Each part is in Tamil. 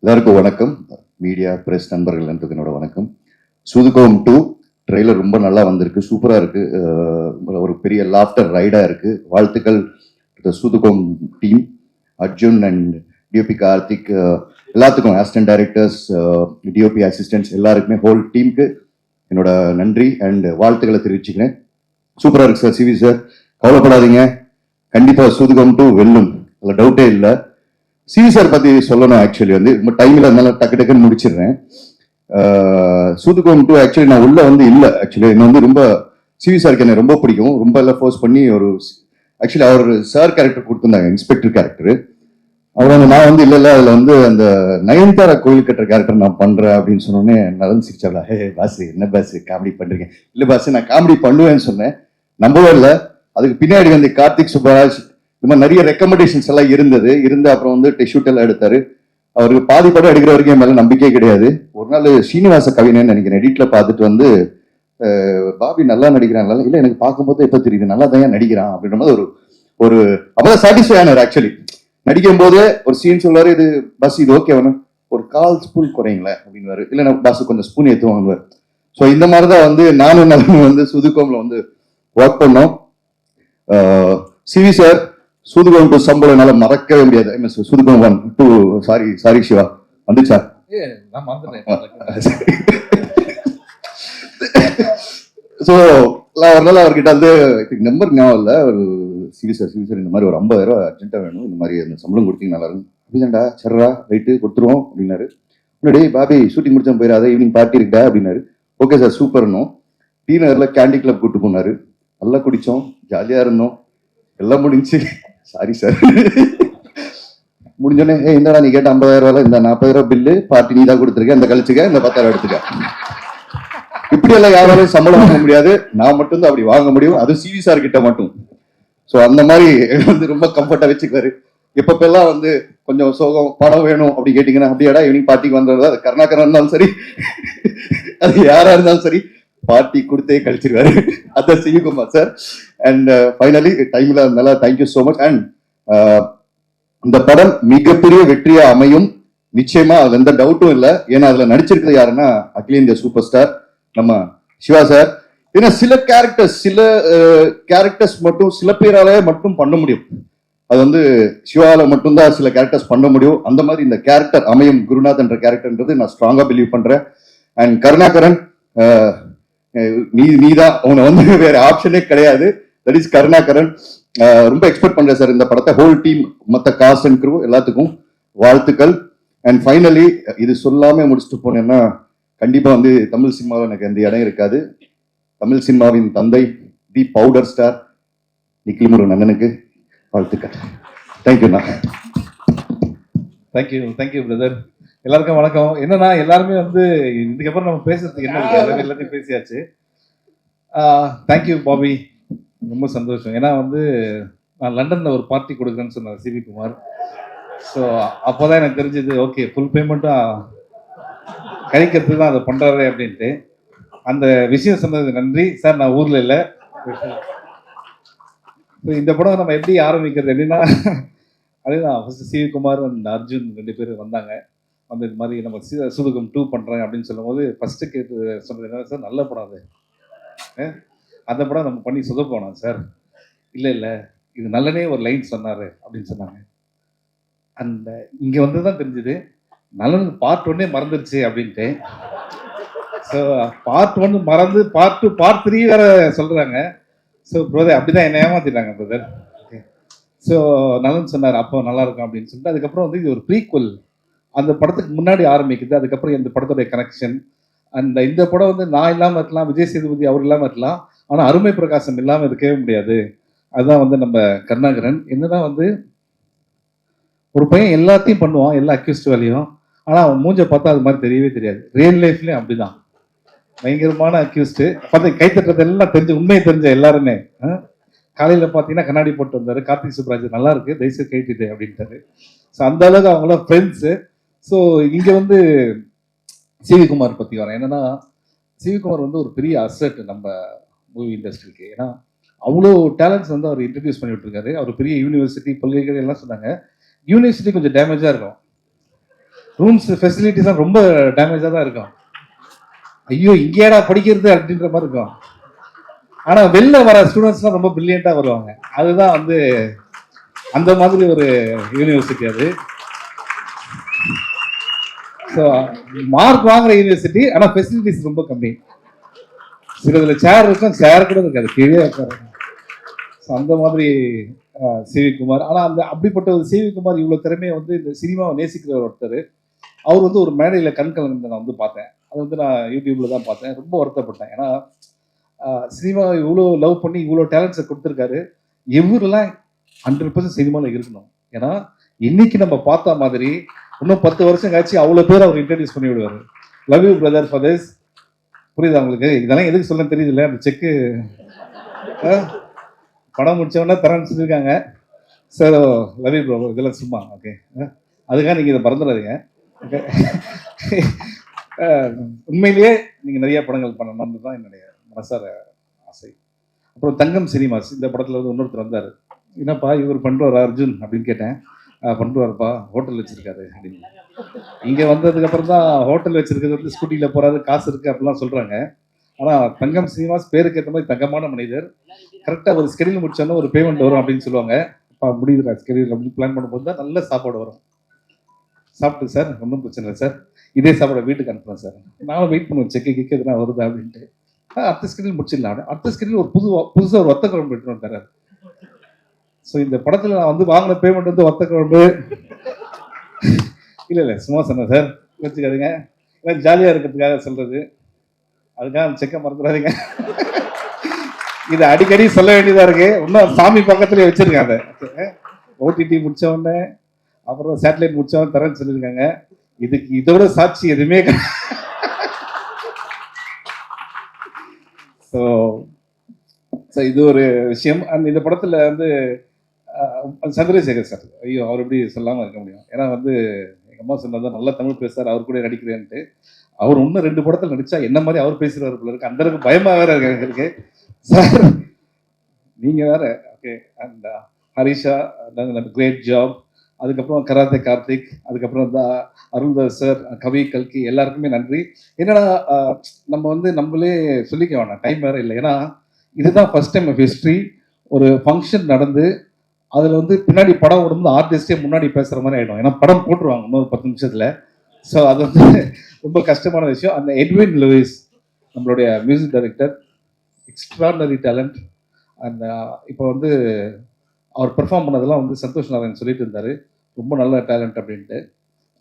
எல்லாருக்கும் வணக்கம். மீடியா பிரஸ் நண்பர்கள் எல்லாத்துக்கும் என்னோட வணக்கம். சூதுகோம் 2 ட்ரெய்லர் ரொம்ப நல்லா வந்திருக்கு, சூப்பரா இருக்கு. ஒரு பெரிய லாஃப்டர் ரைடா இருக்கு. வாழ்த்துக்கள் சூதுகோம் team, Arjun and DOP Karthik, எல்லாத்துக்கும் அசிஸ்டன்ட் டைரக்டர்ஸ், டிஓபி அசிஸ்டன்ட்ஸ் எல்லாருக்குமே, ஹோல் டீமுக்கு என்னோட நன்றி அண்ட் வாழ்த்துக்களை தெரிவிச்சுக்கிறேன். சூப்பரா இருக்கு சார். சிவி சார் கவலைப்படாதீங்க, கண்டிப்பா சூதுகோம் 2 வெல்லும், அதுல டவுட்டே இல்லை. சிவி சார் பத்தி சொல்லணும். ஆக்சுவலி வந்து டைம்ல இருந்தால டக்கு டக்குன்னு முடிச்சிடுறேன். சூதுகோம் 2 ஆக்சுவலி நான் உள்ள வந்து இல்லை. ஆக்சுவலி என்ன வந்து ரொம்ப சிவி சாருக்கு என்ன ரொம்ப பிடிக்கும். ரொம்ப எல்லாம் ஃபோர்ஸ் பண்ணி ஒரு ஆக்சுவலி அவர் சார் கேரக்டர் கொடுத்துருந்தாங்க, இன்ஸ்பெக்டர் கேரக்டர். அவர் வந்து நான் வந்து இல்ல அதுல வந்து அந்த நயன்தாரா கோயில் கட்டுற கேரக்டர் நான் பண்றேன் அப்படின்னு சொன்னோன்னே நல்லா சிரிச்சாங்களா. ஹே பாஸ், என்ன பாஸ் காமெடி பண்றீங்க? இல்ல பாஸ், நான் காமெடி பண்ணுவேன்னு சொன்னேன். நம்பவே இல்லை. அதுக்கு பின்னாடி வந்து கார்த்திக் சுப்பராஜ் இந்த மாதிரி நிறைய ரெக்கமெண்டேஷன்ஸ் எல்லாம் இருந்து அப்புறம் வந்து டெஷூட் எல்லாம் எடுத்தாரு. அவருக்கு பாதி படம் எடுக்கிற வரைக்கும் மேல நம்பிக்கையே கிடையாது. ஒரு நாள் ஸ்ரீனிவாச கவினன்னு நினைக்கிறேன், எடிட்ல பார்த்துட்டு வந்து பாபி நல்லா நடிக்கிறான், இல்ல எனக்கு பார்க்கும்போது எப்ப தெரியுது நல்லா தான் நடிக்கிறான் அப்படின்ற மாதிரி ஒரு அப்பதான் சாட்டிஸ்ஃபை ஆனார். ஆக்சுவலி நடிக்கும் போதே ஒரு சீன் சொல்லுவாரு, இது பஸ் இது ஓகே வேணும், ஒரு 1/4 ஸ்பூன் குறைங்களேன் அப்படின்னு, இல்ல பஸ் கொஞ்சம் ஸ்பூன் ஏற்றுவாங்க. ஸோ இந்த மாதிரிதான் வந்து நானும் நலனும் வந்து சூதுகோம்ல வந்து ஒர்க் பண்ணோம். சிவி சார் சூதுகோம் 2 சம்பளம் என்னால மறக்கவே முடியாது. சூதுகோம் 1 2 சாரி சிவா வந்துச்சா? ஸோ ஒரு நாள் அவர்கிட்ட வந்து நம்பர் ஞாபகம் இல்லை. ஒரு சிவி சார் இந்த மாதிரி ஒரு 50,000 அர்ஜென்ட்டா வேணும், இந்த மாதிரி அந்த சம்பளம் கொடுத்தீங்க நல்லா இருக்கும் அப்படிதான்டா. சர்ரா ரைட்டு கொடுத்துருவோம் அப்படின்னாரு. முன்னாடி பாபி ஷூட்டிங் முடிச்சா போயிடாத, ஈவினிங் பார்ட்டி இருக்கா அப்படின்னாரு. ஓகே சார் சூப்பர்னும். டி நகர்ல கேண்டி கிளப் கூட்டு போனாரு. நல்லா குடிச்சோம், ஜாலியா இருந்தோம், எல்லாம் முடிஞ்சு. சாரி சார் முடிஞ்சோடனே என்னடா நீ கேட்ட 50,000 இந்த 40,000 பில்லு பார்ட்டி நீ தான் கொடுத்துருக்க, இந்த கழிச்சுக்க, இந்த 10,000 எடுத்துக்க. இப்படி எல்லாம் யாராலும் சம்பளம் வாங்க முடியாது, நான் மட்டும் தான் அப்படி வாங்க முடியும், அது சிவி சார் கிட்ட மட்டும். ஸோ அந்த மாதிரி வந்து ரொம்ப கம்ஃபர்ட்டா வச்சுக்காரு. எப்பப்பெல்லாம் வந்து கொஞ்சம் சோகம் படம் வேணும் அப்படி கேட்டீங்கன்னா, அப்படியாடா ஈவினிங் பார்ட்டிக்கு வந்தது, அது கருணாகரன் இருந்தாலும் சரி, அது யாரா இருந்தாலும் சரி, பார்ட்டி கொடுத்தே கழிச்சிருவாரு. அதான் சிவகுமார் சார். அண்ட் ஃபைனலி டைம்ல நல்லா தேங்க்யூ ஸோ மச். அண்ட் இந்த படம் மிகப்பெரிய வெற்றியா அமையும் நிச்சயமா, அதுல எந்த டவுட்டும் இல்லை. ஏன்னா அதுல நடிச்சிருக்கிறது யாருன்னா அகில இந்திய சூப்பர் ஸ்டார் நம்ம சிவா சார். ஏன்னா சில கேரக்டர்ஸ் மட்டும் சில பேராலே மட்டும் பண்ண முடியும். அது வந்து சிவால மட்டும்தான் சில கேரக்டர்ஸ் பண்ண முடியும். அந்த மாதிரி இந்த கேரக்டர் அமையும், குருநாத் என்ற கேரக்டர்ன்றது நான் ஸ்ட்ராங்கா பிலீவ் பண்றேன். அண்ட் கருணாகரன், நீதான், உன வந்து வேற ஆப்ஷனே கிடையாது. That is Karunakaran. ரொம்ப எக்ஸ்பெக்ட் பண்றேன் சார் இந்த படத்தை. ஹோல் டீம், மொத்த காஸ்ட் அண்ட் க்ரூ எல்லாத்துக்கும் வாழ்த்துக்கள். அண்ட் ஃபைனலி இது சொல்லாம முடிச்சுட்டு போனேன்னா கண்டிப்பா வந்து தமிழ் சினிமாவில் எனக்கு எந்த இடம் இருக்காது. தமிழ் சினிமாவின் தந்தை, தி பவுடர் ஸ்டார் நிக்கில் முருகன் அண்ணனுக்கு வாழ்த்துக்கள். தேங்க்யூண்ணா. Thank you brother. எல்லாருக்கும் வணக்கம். என்னன்னா எல்லாருமே வந்து இதுக்கப்புறம் நம்ம பேசுறதுக்கு என்ன எல்லாத்தையும் பேசியாச்சு. தேங்க்யூ பாபி, ரொம்ப சந்தோஷம். ஏன்னா வந்து நான் லண்டன்ல ஒரு பார்ட்டி கொடுக்குறேன்னு சொன்னார் சிவி குமார். ஸோ அப்போதான் எனக்கு தெரிஞ்சது, ஓகே ஃபுல் பேமெண்ட்டும் கழிக்கிறதுக்கு தான் அதை பண்றாரு அப்படின்ட்டு. அந்த விஷயம் சொன்னது நன்றி சார். நான் ஊர்ல இல்லை. இந்த படம் நம்ம எப்படி ஆரம்பிக்கிறது அப்படின்னா, அதுதான் ஃபர்ஸ்ட் சிவி குமார் அண்ட் அர்ஜுன் 2 பேரும் வந்தாங்க. வந்து இது மாதிரி நம்ம சூதுகோம் 2 பண்றாங்க அப்படின்னு சொல்லும் போது ஃபர்ஸ்ட் கேட்டு சொன்னது என்ன சார், நல்ல படம் அது, அந்த படம் நம்ம பண்ணி சொதப்போனோம் சார். இல்லை இது நல்லனே ஒரு லைன் சொன்னாரு அப்படின்னு சொன்னாங்க. அந்த இங்க வந்துதான் தெரிஞ்சது நல்லது பார்ட் 1 மறந்துருச்சு அப்படின்ட்டு. ஸோ பார்ட் 1 மறந்து பார்ட் 3 வேற சொல்றாங்க. ஸோ பிரதர் அப்படிதான் என்ன ஏமாத்திட்டாங்க பிரதர். ஸோ நல்லன்னு சொன்னார், அப்போ நல்லா இருக்கும் அப்படின்னு சொல்லிட்டு அதுக்கப்புறம் வந்து இது ஒரு ப்ரீக்வல், அந்த படத்துக்கு முன்னாடி ஆரம்பிக்குது. அதுக்கப்புறம் இந்த படத்துடைய கனெக்ஷன். அந்த இந்த படம் வந்து நான் இல்லாமல் இருக்கலாம், விஜய் சேதுபதி அவர் இல்லாமல் இருக்கலாம், ஆனால் அருமை பிரகாசம் இல்லாமல் இருக்கவே முடியாது. அதுதான் வந்து நம்ம கருணாகரன். என்னதான் வந்து ஒரு பையன் எல்லாத்தையும் பண்ணுவான், எல்லா அக்யூஸ்ட் வேலையும், ஆனால் அவன் மூஞ்ச பார்த்தா அது மாதிரி தெரியவே தெரியாது. ரியல் லைஃப்லேயும் அப்படிதான், பயங்கரமான அக்யூஸ்ட். பார்த்து கைத்தட்டுறது எல்லாம் தெரிஞ்சு, உண்மையை தெரிஞ்ச எல்லாருமே. காலையில் பார்த்தீங்கன்னா கண்ணாடி போட்டு வந்தார் கார்த்திக் சுப்ராஜ், நல்லா இருக்கு தயவுசெய்து கைட்டிட்டு அப்படின்ட்டாரு. ஸோ அந்த அளவுக்கு அவங்களாம் ஃப்ரெண்ட்ஸு. ஸோ இங்கே வந்து சிவி குமார் பற்றி வரேன். என்னன்னா சிவி குமார் வந்து ஒரு பெரிய அசெட் நம்ம மூவி இண்டஸ்ட்ரிக்கு. ஏன்னா அவ்வளோ டேலண்ட்ஸ் வந்து அவர் இன்ட்ரடியூஸ் பண்ணி விட்டுருக்காரு. அவர் பெரிய யூனிவர்சிட்டி, பல்கலைக்கழகம் எல்லாம் சொன்னாங்க. யூனிவர்சிட்டி கொஞ்சம் டேமேஜாக இருக்கும், ரூம்ஸ் ஃபெசிலிட்டிஸ்லாம் ரொம்ப டேமேஜாக தான் இருக்கும். ஐயோ இங்கேடா படிக்கிறது அப்படின்ற மாதிரி இருக்கும். ஆனால் வெளில வர ஸ்டூடெண்ட்ஸ்லாம் ரொம்ப பிரில்லியண்ட்டாக வருவாங்க. அதுதான் வந்து அந்த மாதிரி ஒரு யூனிவர்சிட்டி அது. ஸோ மார்க் வாங்குற யூனிவர்சிட்டி, ஆனால் ஃபெசிலிட்டிஸ் ரொம்ப கம்மி. சிலதுல சேர் இருக்கும், சேர் கூட இருக்காது, கீழே இருக்காரு. ஸோ அந்த மாதிரி சிவி குமார். ஆனால் அந்த அப்படிப்பட்ட ஒரு சிவி குமார் இவ்வளோ திறமையை வந்து இந்த சினிமாவை நேசிக்கிற ஒருத்தர். அவர் வந்து ஒரு மேடையில் கண் கலந்து நான் வந்து பார்த்தேன். அது வந்து நான் யூடியூப்ல தான் பார்த்தேன். ரொம்ப வருத்தப்பட்டேன். ஏன்னா சினிமா இவ்வளோ லவ் பண்ணி இவ்வளோ டேலண்ட்ஸை கொடுத்துருக்காரு. இவரெல்லாம் 100% சினிமாவில் இருக்கணும். ஏன்னா இன்னைக்கு நம்ம பார்த்த மாதிரி இன்னும் 10 வருஷம் கழிச்சு அவ்வளோ பேர் அவர் இன்ட்ரடியூஸ் பண்ணி விடுவார். Love you brother for this. புரியுதா உங்களுக்கு? இதெல்லாம் எதுக்கு சொல்ல தெரியுதுல்ல? அந்த செக்கு படம் முடிச்சவொடனே தரேன்னு சொல்லியிருக்காங்க. சார் லவ் யூ ப்ரோ, இதெல்லாம் சும்மா ஓகே. அதுக்காக நீங்கள் இதை மறந்துடாதீங்க. ஓகே. உண்மையிலேயே நீங்கள் நிறைய படங்கள் பண்ணணும்னு தான் என்னுடைய மனசார ஆசை. அப்புறம் தங்கம் சினிமாஸ் இந்த படத்தில் வந்து இன்னொருத்தர் வந்தார். என்னப்பா இவர் பண்ணுறாரு அர்ஜுன் அப்படின்னு கேட்டேன். பண்ணுவாருப்பா, ஹோட்டல் வச்சிருக்காரு அப்படின்னு. இங்கே வந்ததுக்கப்புறம் தான் ஹோட்டல் வச்சிருக்கிறது வந்து ஸ்கூட்டியில் போகிறாரு, காசு இருக்குது அப்படிலாம் சொல்கிறாங்க. ஆனால் தங்கம் சினிமாஸ் பேருக்கு ஏற்ற மாதிரி தங்கமான மனிதர். கரெக்டாக ஒரு ஸ்கெடியூல் முடிச்சோன்னா ஒரு பேமெண்ட் வரும் அப்படின்னு சொல்லுவாங்க. அப்பா முடியுதுடா ஸ்கெடியூல் அப்படின்னு பிளான் பண்ணும்போது தான் நல்ல சாப்பாடு வரும். சாப்பிட்டு சார் ஒன்றும் பிரச்சனை இல்லை சார், இதே சாப்பாடை வீட்டுக்கு அனுப்புகிறேன் சார். நானும் வெயிட் பண்ணுவேன் செக்கு கிக்கு எதுனா வருதா அப்படின்ட்டு. அடுத்த ஸ்கெடியூல் முடிச்சிடலாம். அடுத்த ஸ்கெடியூல் ஒரு புதுசாக ஒரு வத்த குழம்பு எடுத்துட்டு வந்தார். ஸோ இந்த படத்தில் நான் வந்து வாங்கின பேமெண்ட் வந்து வத்த குழம்பு இல்லை சும்மா சொன்னேன் சார், வச்சுக்காதீங்க. ஏன்னா ஜாலியாக இருக்கிறதுக்காக சொல்கிறது, அதுக்காக அந்த செக்கை மறந்துடாதீங்க. இது அடிக்கடி சொல்ல வேண்டியதாக இருக்கு. இன்னும் சாமி பக்கத்துலேயே வச்சிருக்காங்க. ஓடிடி முடிச்ச உடனே அப்புறம் சேட்டலைட் முடிச்சவன் தரேன்னு சொல்லியிருக்காங்க. இதுக்கு இதோட சாட்சி எதுவுமே ஸோ இது ஒரு விஷயம். அண்ட் இந்த படத்தில் வந்து சந்திரசேகர் சார், ஐயோ அவர் எப்படி சொல்லாமல் இருக்க முடியும்? ஏன்னா வந்து எங்கள் அம்மா சொன்னதான் நல்லா தமிழ் பேசுறாரு, அவர் கூட நடிக்கிறேன்ட்டு. அவர் இன்னும் 2 படத்தில் நடிச்சா என்ன மாதிரி அவர் பேசுகிறாரு போல இருக்கு. அந்த அளவுக்கு பயமாக வேற இருக்கு சார். நீங்கள் வேற ஓகே. அண்ட் ஹரிஷா கிரேட் ஜாப். அதுக்கப்புறம் கராத்தே கார்த்திக், அதுக்கப்புறம் அருள்தாஸ் சார், கவி கல்கி, எல்லாருக்குமே நன்றி. என்னன்னா நம்ம வந்து நம்மளே சொல்லிக்க வேணாம், டைம் வேற இல்லை. ஏன்னா இதுதான் ஃபர்ஸ்ட் டைம் ஆஃப் ஹிஸ்ட்ரி. ஒரு ஃபங்க்ஷன் நடந்து அதில் வந்து பின்னாடி படம் ஓடும்போது ஆர்டிஸ்டே முன்னாடி பேசுகிற மாதிரி ஆகிடும். ஏன்னா படம் போட்டுருவாங்க இன்னொரு 10 நிமிஷத்தில். ஸோ அது வந்து ரொம்ப கஷ்டமான விஷயம். அந்த எட்வின் லூயிஸ் நம்மளுடைய மியூசிக் டைரக்டர், எக்ஸ்ட்ராடனரி டேலண்ட். அந்த இப்போ வந்து அவர் பெர்ஃபார்ம் பண்ணதெல்லாம் வந்து சந்தோஷ் நாராயண் சொல்லிட்டு இருந்தார், ரொம்ப நல்ல டேலண்ட் அப்படின்ட்டு.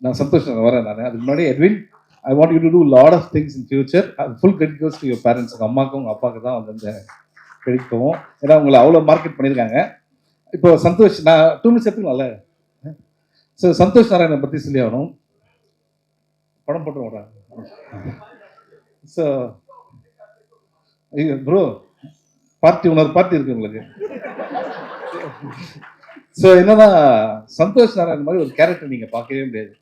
நான் சந்தோஷ் நாராயண் வரேன். நான் அதுக்கு முன்னாடி Edwin, I want you to do lot of things in future. அது full credit goes to your parents. உங்கள் அம்மாவுக்கும் உங்கள் அப்பாவுக்கு தான் வந்து அந்த கிரெடிட் போவோம். ஏன்னா உங்களை அவ்வளோ மார்க்கெட் பண்ணியிருக்காங்க. இப்போ சந்தோஷ், நான் 2 மினிட்ஸ் எடுத்துக்கலாம்ல. ஸோ சந்தோஷ் நாராயணனை பற்றி சொல்லி ஆகணும். படம் போட்டு விட்றேன். ஸோ ஐயோ ப்ரோ, இன்னொரு பார்ட்டி இருக்கு உங்களுக்கு. ஸோ என்னன்னா சந்தோஷ் நாராயணன் மாதிரி ஒரு கேரக்டர் நீங்கள் பார்க்கவே முடியாது.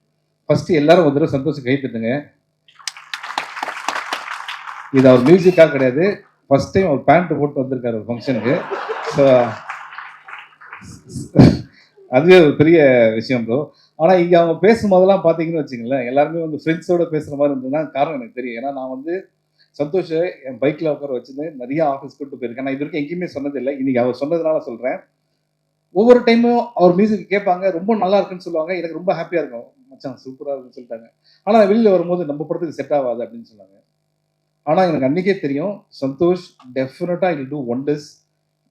ஃபர்ஸ்ட் எல்லாரும் ஒரு தடவை சந்தோஷம் கை தட்டுங்க. இது அவர் மியூசிக்காக கிடையாது, ஃபர்ஸ்ட் டைம் அவர் பேண்ட் போட்டு வந்திருக்காரு ஒரு ஃபங்க்ஷனுக்கு. ஸோ அதுவே ஒரு பெரிய விஷயம் ப்ரோ. ஆனால் இங்கே அவங்க பேசும்போதெல்லாம் பார்த்தீங்கன்னு வச்சுங்களேன், எல்லாருமே வந்து ஃப்ரெண்ட்ஸோட பேசுகிற மாதிரி இருந்ததுன்னா காரணம் எனக்கு தெரியும். ஏன்னா நான் வந்து சந்தோஷை என் பைக்கில் உட்கார வச்சுருந்து நிறைய ஆஃபீஸ் கூப்பிட்டு போயிருக்கேன். நான் இது வரைக்கும் எங்கேயுமே சொன்னதில்லை, இன்னைக்கு அவர் சொன்னதுனால சொல்கிறேன். ஒவ்வொரு டைமும் அவர் மியூசிக் கேட்பாங்க, ரொம்ப நல்லா இருக்குன்னு சொல்லுவாங்க. எனக்கு ரொம்ப ஹாப்பியாக இருக்கும், மச்சான் சூப்பராக இருக்குன்னு சொல்லிட்டாங்க. ஆனால் வெளியில் வரும்போது நம்ம படத்துக்கு செட் ஆகாது அப்படின்னு சொன்னாங்க. ஆனால் எனக்கு அன்றைக்கே தெரியும், சந்தோஷ் டெஃபினட்டாக will do wonders.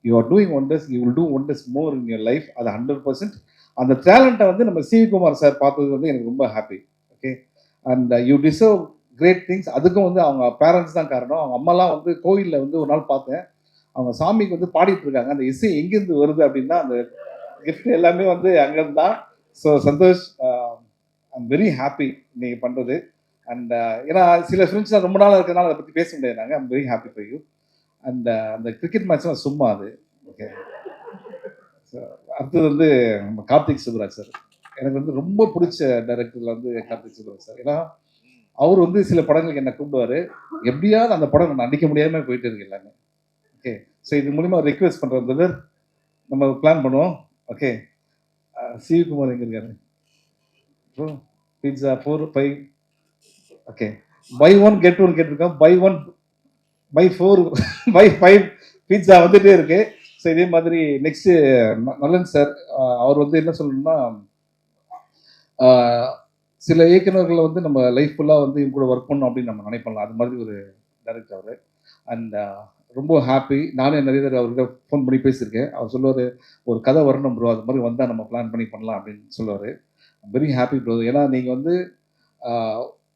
You are doing wonders, you will do wonders more in your life. அது 100%. அந்த டேலண்ட்டை வந்து நம்ம சிவி குமார் சார் பார்த்தது வந்து எனக்கு ரொம்ப happy. Okay. And you deserve great things. அதுக்கும் வந்து அவங்க பேரண்ட்ஸ் தான் காரணம். அவங்க அம்மாலாம் வந்து கோவிலில் வந்து ஒரு நாள் பார்த்தேன், அவங்க சாமிக்கு வந்து பாடிட்டு இருக்காங்க. அந்த இசை எங்கேருந்து வருது அப்படின்னா அந்த கிஃப்ட் எல்லாமே வந்து அங்கேருந்து தான். So Santhosh, I'm very happy நீங்கள் பண்ணுறது. அண்ட் ஏன்னா சில ஃப்ரெண்ட்ஸ் ரொம்ப நாள் இருக்கிறதுனால அதை பற்றி பேச முடியாது. நாங்கள் I'm very happy for you. And அந்த கிரிக்கெட் மேட்ச்லாம் சும்மா அது ஓகே. ஸோ அடுத்தது வந்து நம்ம கார்த்திக் சுப்ராஜ் சார். எனக்கு வந்து ரொம்ப பிடிச்ச டைரக்டரில் வந்து கார்த்திக் சுப்ராஜ் சார். ஏன்னா அவர் வந்து சில படங்களுக்கு என்ன கூப்பிடுவார், எப்படியாவது அந்த படம் நான் நடிக்க முடியாமல் போயிட்டு இருக்கு எல்லாமே. ஓகே. ஸோ இது மூலிமா ரிக்வெஸ்ட் பண்ணுறது நம்ம பிளான் பண்ணுவோம். ஓகே. சிவி குமார் எங்கே இருக்காரு bro? Pizza 4 5. Okay, buy 1 get 1 கேட்டிருக்கோம். பை 4 பை 5 பீட்சா வந்துட்டே இருக்கு. ஸோ இதே மாதிரி நெக்ஸ்ட் நலன் சார், அவர் வந்து என்ன சொல்லணும்னா, சில இயக்குநர்கள் வந்து நம்ம லைஃப் ஃபுல்லாக வந்து இவங்க கூட ஒர்க் பண்ணணும் அப்படின்னு நம்ம நினைப்போம்ல, அது மாதிரி ஒரு டைரக்டர் அவர். அண்ட் ரொம்ப ஹாப்பி. நானே நிறைய தடவை அவர்கிட்ட ஃபோன் பண்ணி பேசியிருக்கேன். அவர் சொல்லுவார், ஒரு கதை வரணும் ப்ரோ, அது மாதிரி வந்தால் நம்ம பிளான் பண்ணி பண்ணலாம் அப்படின்னு சொல்லுவார். Very happy bro. ஏன்னா நீங்கள் வந்து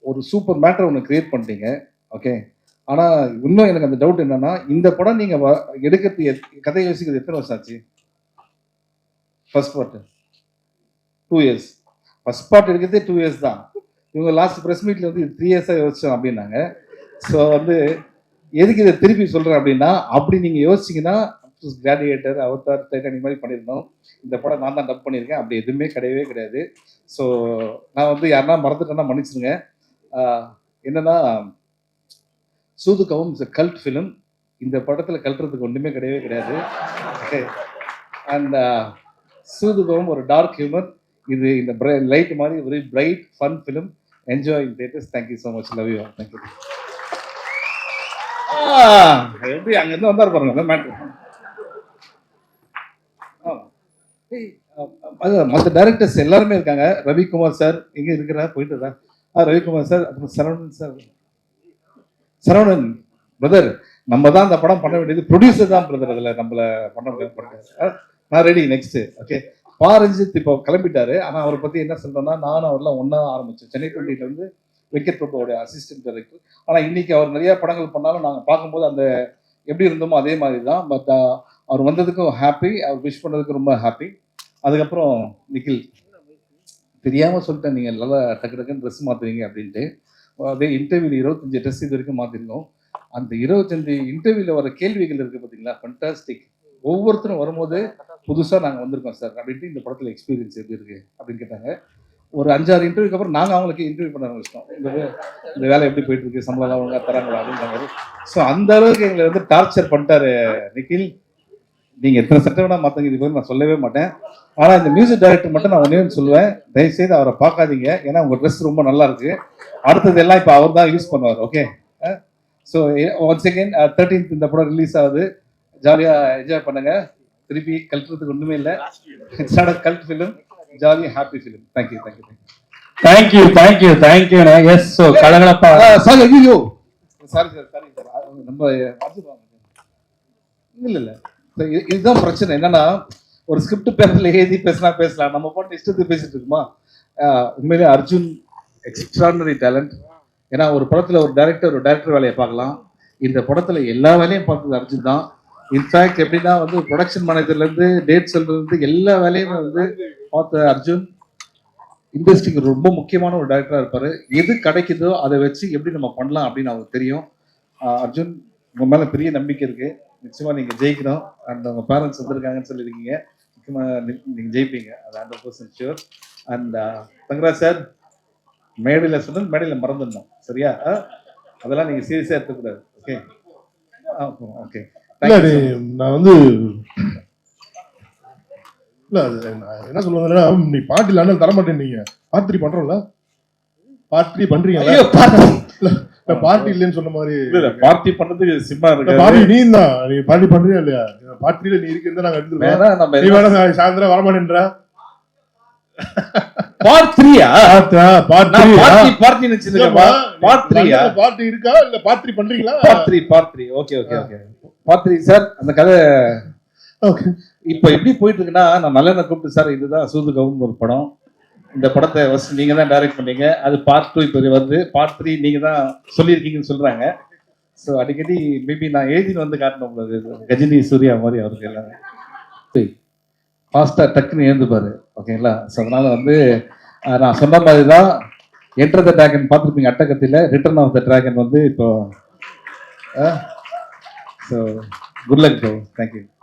ஒரு சூப்பர் மேட்டர் ஒன்று கிரியேட் பண்ணிட்டீங்க. ஓகே, ஆனால் இன்னும் எனக்கு அந்த டவுட் என்னன்னா, இந்த படம் நீங்கள் எடுக்கிறது கதை யோசிக்கிறது எத்தனை வருஷம் ஆச்சு? First part 2 years. First part எடுக்கிறதே 2 இயர்ஸ் தான். இவங்க லாஸ்ட் ப்ரெஸ் மீட்டில் வந்து 3 இயர்ஸாக யோசிச்சோம் அப்படின்னாங்க. ஸோ வந்து எதுக்கு இதை திருப்பி சொல்கிறேன் அப்படின்னா, அப்படி நீங்கள் யோசிச்சிங்கன்னா கிளாடியேட்டர், அவதார், டைட்டானிக் மாதிரி பண்ணியிருந்தோம். இந்த படம் நான் தான் டப் பண்ணியிருக்கேன். அப்படி எதுவுமே கிடையவே கிடையாது. ஸோ நான் வந்து யாருன்னா மறந்துட்டேன்னா மன்னிச்சிருங்க. என்னன்னா, சூதுகவும் இஸ் கல்ட் ஃபிலிம். இந்த படத்தில் கல்ட்டுறதுக்கு ஒன்றுமே கிடையவே கிடையாது. ஓகே, அண்ட் சூதுகவும் ஒரு டார்க் ஹியூமர். இது இந்த லைட் மாதிரி ஒரு bright fun film. Enjoy in theatres. Thank you so much. Love you. Thank you. எப்படி அங்கேருந்து வந்தார் பாருங்க மேட்ரு. மற்ற டைரக்டர்ஸ் எல்லாருமே இருக்காங்க. ரவிக்குமார் சார் எங்க இருக்கிறார்? போயிட்டு தான். ரவிக்குமார் சார், அப்புறம் சரவணன் சார். சரவணன் பிரதர், நம்ம தான் அந்த படம் பண்ண வேண்டியது. ப்ரொடியூசர் தான் பிரதர், அதில் நம்மள பண்ண முடியாது. நான் ரெடி. நெக்ஸ்ட். ஓகே, பாரஞ்சித் இப்போ கிளம்பிட்டாரு. ஆனால் அவரை பற்றி என்ன சொல்றேன்னா, நானும் அவர்லாம் ஒன்றா ஆரம்பிச்சோம். சென்னை 20 வந்து வெங்கட் பிரபுவோட அசிஸ்டன்ட் டைரக்டர். ஆனால் இன்னைக்கு அவர் நிறைய படங்கள் பண்ணாலும் நாங்கள் பார்க்கும்போது அந்த எப்படி இருந்தோமோ அதே மாதிரி தான். பட் அவர் வந்ததுக்கும் ஹாப்பி, அவர் விஷ் பண்ணதுக்கும் ரொம்ப ஹாப்பி. அதுக்கப்புறம் நிக்கில், தெரியாமல் சொல்லிட்டேன், நீங்கள் நல்லா டக்கு டக்குன்னு ட்ரெஸ் மாற்றுவீங்க அப்படின்ட்டு. அதே இன்டர்வியூவில் 25 ட்ரெஸ் இது வரைக்கும் மாற்றிருக்கோம். அந்த 25 இன்டர்வியூவில் வர கேள்விகள் இருக்குது பார்த்தீங்களா, ஃபண்டாஸ்டிக். ஒவ்வொருத்தரும் வரும்போது புதுசாக நாங்கள் வந்திருக்கோம் சார் அப்படின்ட்டு, இந்த படத்தில் எக்ஸ்பீரியன்ஸ் எப்படி இருக்குது அப்படின்னு கேட்டாங்க. ஒரு 5-6 இன்டர்வியூக்கு அப்புறம் நாங்கள் அவங்களுக்கு இன்டர்வியூ பண்ண ஆரம்பிச்சிட்டோம். இந்த வேலை எப்படி போயிட்டு இருக்கு, சம்பளம் ஒழுங்காக தராங்களா அப்படின்றாங்க. ஸோ அந்த அளவுக்கு எங்களை வந்து டார்ச்சர் பண்ணிட்டாரு நிக்கில். நீங்கள் எத்தனை சட்டை வேணா மாற்றங்க, இது போய் நான் சொல்லவே மாட்டேன். ஆனால் இந்த மியூசிக் டைரக்டர் மட்டும் நான் ஒன்றே சொல்லுவேன், தயவுசெய்து அவரை பார்க்காதீங்க. ஏன்னா உங்கள் ட்ரெஸ் ரொம்ப நல்லா இருக்கு. அடுத்தது எல்லாம் இப்போ அவர் தான் யூஸ் பண்ணுவார். Okay, so once again 13th இந்த படம் ரிலீஸ் ஆகுது. ஜாலியாக என்ஜாய் பண்ணுங்க. திருப்பி கல்ட்டுறதுக்கு ஒன்றுமே இல்லை. It's not a cult film, jolly happy film. Thank you thank you thank you thank you thank you. Yes, so கலகலப்பா. சாரி, ஐயோ சாரி சார், சாரி சார். நம்ம இல்லை இல்லை, இதுதான் பிரச்சனை. என்னன்னா, ஒரு ஸ்கிரிப்ட் பேப்பர்ல எழுதி பேசலாம், நம்ம பாட்டு இஷ்டத்துக்கு பேசிட்டு இருக்குமா. உண்மையிலே அர்ஜுன் எக்ஸ்ட்ராடனரி டேலண்ட். ஏன்னா ஒரு படத்துல ஒரு டைரக்டர் வேலையை பார்க்கலாம். இந்த படத்துல எல்லா வேலையும் பார்த்தது அர்ஜுன் தான். இன்ஃபேக்ட் எப்படின்னா வந்து ப்ரொடக்ஷன் மேனேஜர்ல இருந்து டேட் சொல்றது எல்லா வேலையுமே வந்து பார்த்த அர்ஜுன் இண்டஸ்ட்ரிக்கு ரொம்ப முக்கியமான ஒரு டைரக்டரா இருப்பாரு. எது கிடைக்குதோ அதை வச்சு எப்படி நம்ம பண்ணலாம் அப்படின்னு அவருக்கு தெரியும். அர்ஜுன், உங்க மேல பெரிய நம்பிக்கை இருக்கு. நிச்சயமா நீங்க ஜெயிக்கணும். அண்ட் உங்க பேரண்ட்ஸ் வந்திருக்காங்கன்னு சொல்லியிருக்கீங்க. முக்கியமா நீங்க ஜெயிப்பீங்க, அது 100% ஷூர். அண்ட் தங்கராஜ் சார், மேடையில் சொன்ன மேடையில் மறந்துடணும், சரியா? அதெல்லாம் நீங்க சீரியஸா எடுத்துக்கூடாது. Okay okay. நான் வந்து இல்ல, என்ன சொல்லுவாங்கன்னா, நீ பாட்டு இல்ல தரமாட்டேன். நீங்க பார்ட் 3 பண்றோம்ல, பார்ட் 3 பண்றீங்களா? பார்ட்டி இல்லன்னு சொன்ன மாதிரி பார்ட்டி பண்றதுக்கு சிம்மா இருக்கு. பார்ட்டி நீ தான், நீ பார்ட்டி பண்றியா இல்லையா? பார்ட்டில நீ இருக்கிறத நாங்க எடுத்துக்கிறோம். நீ வேணா சாயந்தரம் வரமாட்டேன்ற. பார்ட் 3யா? பார்ட் 3 பார்ட்டி நினைச்சிருக்கேன். பார்ட் 3யா? பார்ட்டி இருக்கா இல்ல பார்ட் 3 பண்றீங்களா? Part 3. Okay okay okay. Part 3 sir. அந்த கதை ஓகே இப்போ எப்படி போயிட்டு இருக்குன்னா, நான் நல்லெண்ண கூப்பிட்டு, சார் இதுதான் சூதுகவும் ஒரு படம், இந்த படத்தை ஃபர்ஸ்ட் நீங்க தான் டைரக்ட் பண்ணீங்க, அது பார்ட் 2 இப்போ வருது, பார்ட் 3 நீங்க தான் சொல்லியிருக்கீங்கன்னு சொல்றாங்க. ஸோ அடிக்கடி மேபி நான் எழுதின்னு வந்து காட்டணும் உங்களுக்கு, கஜினி சூர்யா மாதிரி அவருக்கு எல்லாமே ஃபாஸ்டா டக்குன்னு எழுந்துப்பாரு. ஓகேங்களா? ஸோ அதனால வந்து நான் சொன்ன மாதிரி தான் என்டர் த டிராகன் பார்த்துருப்பீங்க அட்டகத்தில். ரிட்டர்ன் ஆஃப் த டிராகன் வந்து இப்போ so good luck bro. Thank you.